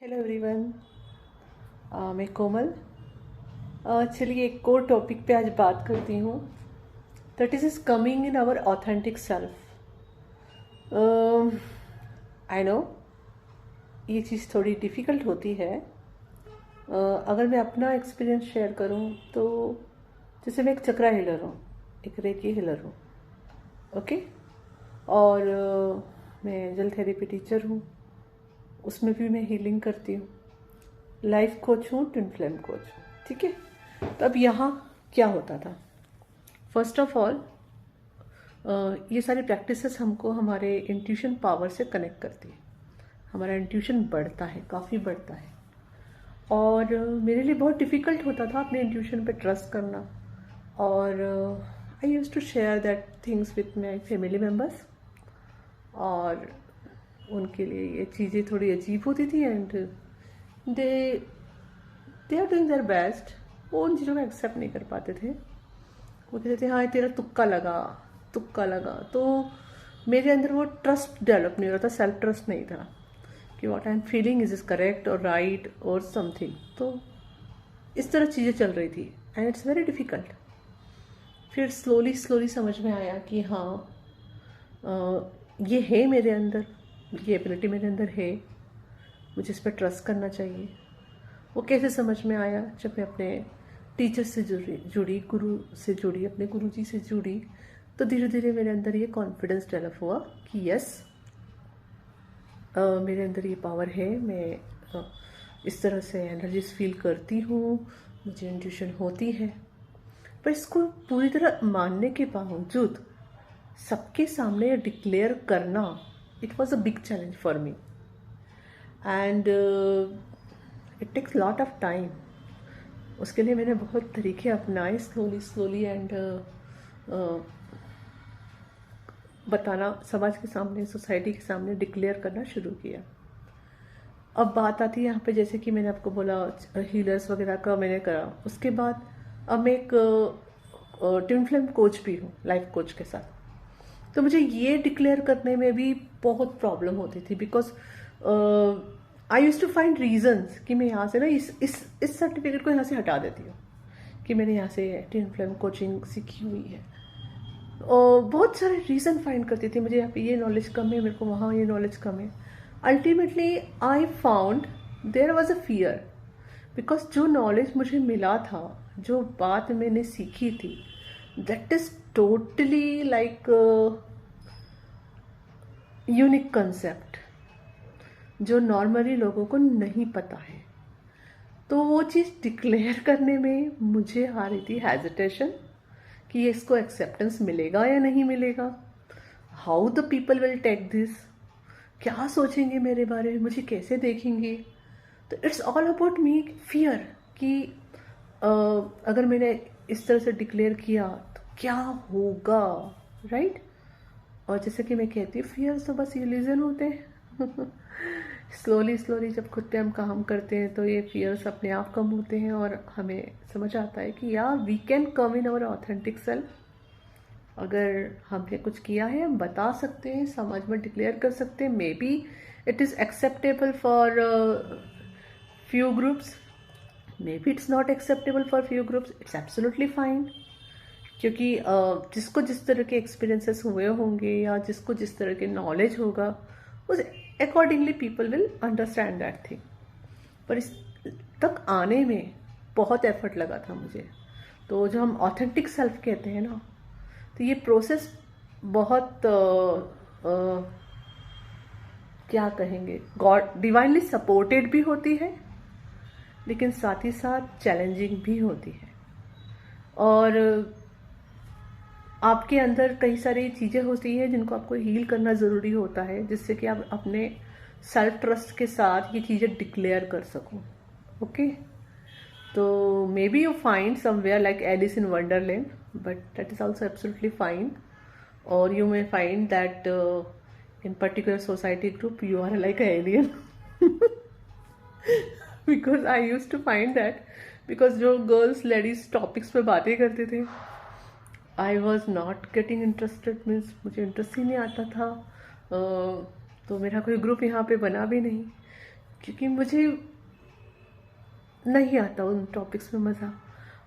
Hello everyone. मैं कोमल। चलिए एक और टॉपिक पे आज बात करती हूँ। That is coming in our authentic self. I know ये चीज़ थोड़ी डिफ़िकल्ट होती है। अगर मैं अपना एक्सपीरियंस शेयर करूँ तो जैसे मैं एक चक्रा हीलर हूँ, एक रेकी हीलर हूँ। ओके। और मैं जल थेरेपी टीचर हूँ, उसमें भी मैं हीलिंग करती हूँ। लाइफ कोच हूँ, ट्विन फ्लेम कोच हूँ। ठीक है। तो अब यहाँ क्या होता था, फर्स्ट ऑफ ऑल ये सारी प्रैक्टिसेस हमको हमारे इंट्यूशन पावर से कनेक्ट करती है। हमारा इंट्यूशन बढ़ता है, काफ़ी बढ़ता है। और मेरे लिए बहुत डिफ़िकल्ट होता था अपने इंट्यूशन पे ट्रस्ट करना। और I use to share that things with my family members, और उनके लिए ये चीज़ें थोड़ी अजीब होती थी। And they they are doing their best. वो उन चीज़ों को एक्सेप्ट नहीं कर पाते थे। वो कहते थे हाँ तेरा तुक्का लगा, तुक्का लगा। तो मेरे अंदर वो ट्रस्ट डेवलप नहीं हो रहा था, सेल्फ ट्रस्ट नहीं था कि what I am feeling is correct और राइट और समथिंग। तो इस तरह चीज़ें चल रही थी एंड इट्स वेरी डिफ़िकल्ट। फिर स्लोली स्लोली समझ में आया कि हाँ ये है मेरे अंदर, ये एबिलिटी मेरे अंदर है, मुझे इस पर ट्रस्ट करना चाहिए। वो कैसे समझ में आया, जब मैं अपने टीचर से जुड़ी, गुरु से जुड़ी, अपने गुरुजी से जुड़ी, तो धीरे धीरे मेरे अंदर ये कॉन्फिडेंस डेवलप हुआ कि यस मेरे अंदर ये पावर है। मैं इस तरह से एनर्जीज फील करती हूँ, मुझे इंट्यूशन होती है। पर इसको पूरी तरह मानने के बावजूद सबके सामने डिक्लेयर करना, it was a big challenge for me. And it takes lot of time. उसके लिए मैंने बहुत तरीके अपनाए, स्लोली स्लोली। एंड बताना, समाज के सामने, सोसाइटी के सामने डिक्लेयर करना शुरू किया। अब बात आती है यहाँ पे, जैसे कि मैंने आपको बोला हीलर्स वगैरह का मैंने करा। उसके बाद अब मैं एक ट्विन फ्लेम कोच भी हूँ, लाइफ कोच के साथ। तो मुझे ये डिक्लेयर करने में भी बहुत प्रॉब्लम होती थी, because I use to find reasons कि मैं यहाँ से ना इस सर्टिफिकेट को यहाँ से हटा देती हूँ कि मैंने यहाँ से ट्विन फ्लेम कोचिंग सीखी हुई है। और बहुत सारे रीज़न फाइंड करती थी, मुझे यहाँ पे ये नॉलेज कम है, मेरे को वहाँ ये नॉलेज कम है। Ultimately I found there was a fear, because जो नॉलेज मुझे मिला था, जो बात मैंने सीखी थी, that is totally like unique concept जो नॉर्मली लोगों को नहीं पता है। तो वो चीज़ डिक्लेयर करने में मुझे आ रही थी हेजिटेशन कि ये इसको एक्सेप्टेंस मिलेगा या नहीं मिलेगा, how the people will take this, क्या सोचेंगे मेरे बारे में, मुझे कैसे देखेंगे। तो it's all about me, fear कि अगर मैंने इस तरह से डिक्लेयर किया तो क्या होगा, राइट। और जैसे कि मैं कहती हूँ, फियर तो बस इल्यूजन होते हैं। स्लोली स्लोली जब खुद पे हम काम करते हैं तो ये फियर्स अपने आप कम होते हैं, और हमें समझ आता है कि यार we can come in our authentic self. अगर हमने कुछ किया है हम बता सकते हैं, समाज में डिक्लेयर कर सकते हैं। May be it is acceptable for few groups, may be it's not acceptable for few groups, it's absolutely fine. क्योंकि जिसको जिस तरह के एक्सपीरियंसेस हुए होंगे या जिसको जिस तरह के नॉलेज होगा, उस accordingly people will understand that thing. पर इस तक आने में बहुत एफर्ट लगा था मुझे। तो जो हम ऑथेंटिक सेल्फ कहते हैं ना, तो ये प्रोसेस बहुत क्या कहेंगे, गॉड डिवाइनली सपोर्टेड भी होती है, लेकिन साथ ही साथ चैलेंजिंग भी होती है। और आपके अंदर कई सारी चीज़ें होती हैं जिनको आपको हील करना ज़रूरी होता है, जिससे कि आप अपने सेल्फ ट्रस्ट के साथ ये चीज़ें डिक्लेयर कर सको। ओके। तो may be you find somewhere like Alice in Wonderland, but that is also absolutely fine. और you may find that in particular society group you are like an alien. Because I used to find that, because जो girls ladies topics पे बातें करते थे, I was not getting interested, means मुझे interest ही नहीं आता था। तो मेरा कोई ग्रुप यहाँ पे बना भी नहीं, क्योंकि मुझे नहीं आता उन टॉपिक्स में मज़ा,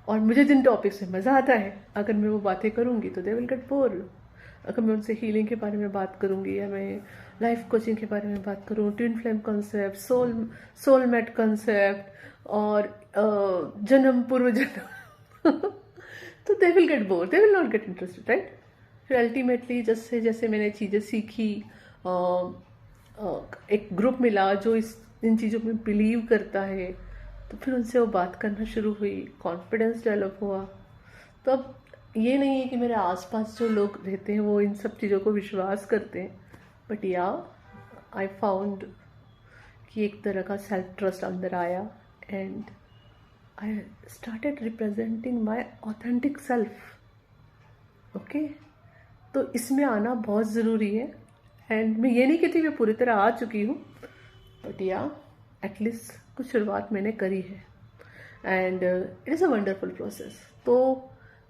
और मुझे जिन टॉपिक्स में मज़ा आता है अगर मैं वो बातें करूँगी तो दे विल गेट बोर। अगर मैं उनसे हीलिंग के बारे में बात करूँगी या मैं लाइफ कोचिंग के बारे में बात करूँ, twin flame concept, soulmate concept और जन्म पूर्व जन्म तो they will get bore, they will not get interested, right. फिर अल्टीमेटली जैसे जैसे मैंने चीज़ें सीखी, एक ग्रुप मिला जो इन चीज़ों में बिलीव करता है, तो फिर उनसे वो बात करना शुरू हुई, कॉन्फिडेंस डेवलप हुआ। तो अब ये नहीं है कि मेरे आसपास जो लोग रहते हैं वो इन सब चीज़ों को विश्वास करते हैं, बट या आई फाउंड कि एक तरह का सेल्फ ट्रस्ट अंदर आया and I started representing my authentic self. Okay, तो इसमें आना बहुत ज़रूरी है। एंड मैं ये नहीं कहती मैं पूरी तरह आ चुकी हूँ, बट या एटलीस्ट कुछ शुरुआत मैंने करी है and it is a wonderful process. तो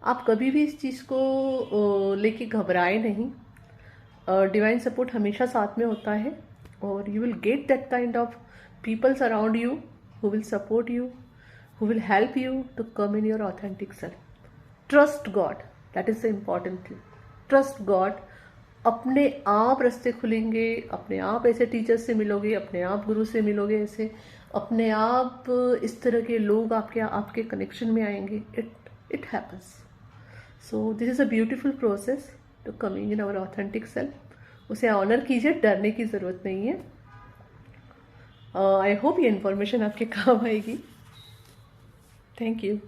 आप कभी भी इस चीज़ को लेके घबराए नहीं, डिवाइन सपोर्ट हमेशा साथ में होता है और you will get that kind of peoples around you who will support you, who will help you to come in your authentic self. Trust God, that is the important thing. Trust God, अपने आप रास्ते खुलेंगे, अपने आप ऐसे teacher से मिलोगे, अपने आप गुरु से मिलोगे, ऐसे अपने आप इस तरह के लोग आपके कनेक्शन में आएंगे। It happens. So this is a beautiful process to coming in our authentic self. उसे ऑनर कीजिए, डरने की ज़रूरत नहीं है। आई होप ये इन्फॉर्मेशन आपके काम आएगी। Thank you.